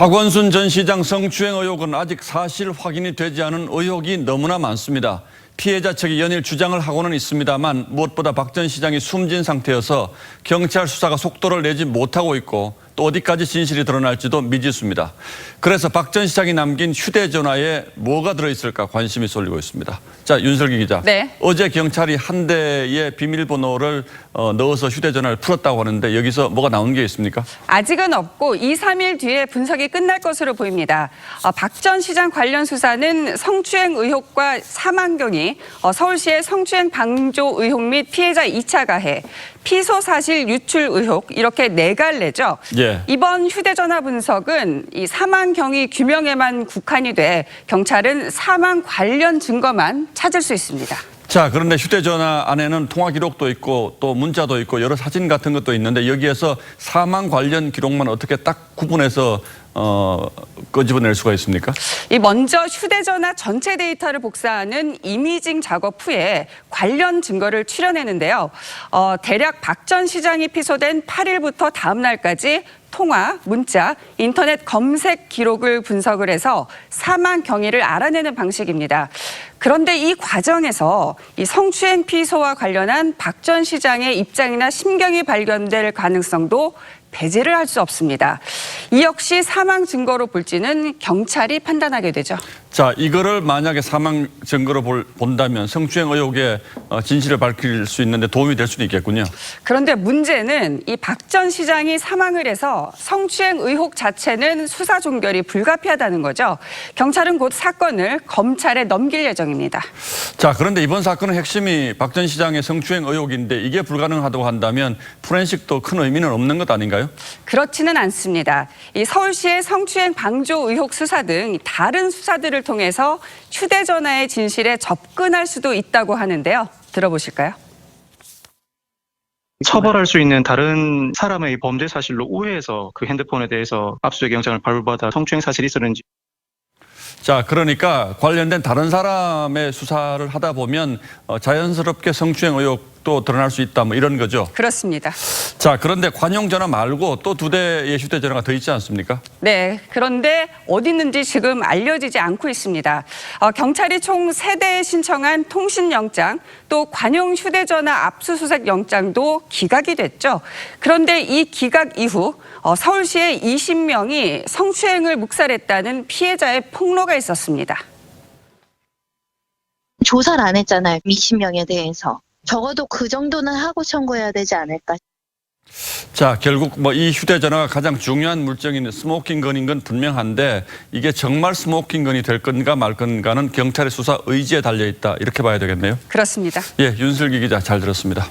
박원순 전 시장 성추행 의혹은 아직 사실 확인이 되지 않은 의혹이 너무나 많습니다. 피해자 측이 연일 주장을 하고는 있습니다만 무엇보다 박 전 시장이 숨진 상태여서 경찰 수사가 속도를 내지 못하고 있고 또 어디까지 진실이 드러날지도 미지수입니다. 그래서 박 전 시장이 남긴 휴대전화에 뭐가 들어있을까 관심이 쏠리고 있습니다. 자, 윤슬기 기자. 네. 어제 경찰이 한 대의 비밀번호를 넣어서 휴대전화를 풀었다고 하는데 여기서 뭐가 나온 게 있습니까? 아직은 없고 2, 3일 뒤에 분석이 끝날 것으로 보입니다. 박 전 시장 관련 수사는 성추행 의혹과 사망 경위, 서울시의 성추행 방조 의혹 및 피해자 2차 가해, 피소 사실 유출 의혹 이렇게 네 갈래죠. 예. 이번 휴대전화 분석은 이 사망 경위 규명에만 국한이 돼 경찰은 사망 관련 증거만 찾을 수 있습니다. 자, 그런데 휴대전화 안에는 통화 기록도 있고 또 문자도 있고 여러 사진 같은 것도 있는데 여기에서 사망 관련 기록만 어떻게 딱 구분해서 끄집어낼 수가 있습니까? 이 먼저 휴대전화 전체 데이터를 복사하는 이미징 작업 후에 관련 증거를 추려내는데요. 대략 박 전 시장이 피소된 8일부터 다음 날까지 통화, 문자, 인터넷 검색 기록을 분석을 해서 사망 경위를 알아내는 방식입니다. 그런데 이 과정에서 이 성추행 피소와 관련한 박 전 시장의 입장이나 심경이 발견될 가능성도 배제를 할 수 없습니다. 이 역시 사망 증거로 볼지는 경찰이 판단하게 되죠. 자, 이거를 만약에 사망 증거로 본다면 성추행 의혹의 진실을 밝힐 수 있는데 도움이 될 수도 있겠군요. 그런데 문제는 이 박 전 시장이 사망을 해서 성추행 의혹 자체는 수사 종결이 불가피하다는 거죠. 경찰은 곧 사건을 검찰에 넘길 예정입니다. 자, 그런데 이번 사건의 핵심이 박 전 시장의 성추행 의혹인데 이게 불가능하다고 한다면 포렌식도 큰 의미는 없는 것 아닌가요? 그렇지는 않습니다. 이 서울시의 성추행 방조 의혹 수사 등 다른 수사들을 통해서 휴대전화의 진실에 접근할 수도 있다고 하는데요. 들어보실까요? 처벌할 수 있는 다른 사람의 범죄 사실로 오해해서 그 핸드폰에 대해서 압수수색 영장을 발부받아 성추행 사실이 있었는지. 자, 그러니까 관련된 다른 사람의 수사를 하다 보면 자연스럽게 성추행 의혹도 드러날 수 있다 뭐 이런 거죠. 그렇습니다. 자, 그런데 관용전화 말고 또 2대의 휴대전화가 더 있지 않습니까? 네, 그런데 어디 있는지 지금 알려지지 않고 있습니다. 경찰이 총 3대에 신청한 통신영장 또 관용 휴대전화 압수수색 영장도 기각이 됐죠. 그런데 이 기각 이후 서울시의 20명이 성추행을 묵살했다는 피해자의 폭로가 있었습니다. 조사를 안 했잖아요. 20명에 대해서. 적어도 그 정도는 하고 청구해야 되지 않을까. 자, 결국 뭐 이 휴대전화가 가장 중요한 물증인 스모킹 건인 건 분명한데 이게 정말 스모킹 건이 될 건가 말 건가는 경찰의 수사 의지에 달려 있다 이렇게 봐야 되겠네요. 그렇습니다. 예, 윤슬기 기자 잘 들었습니다.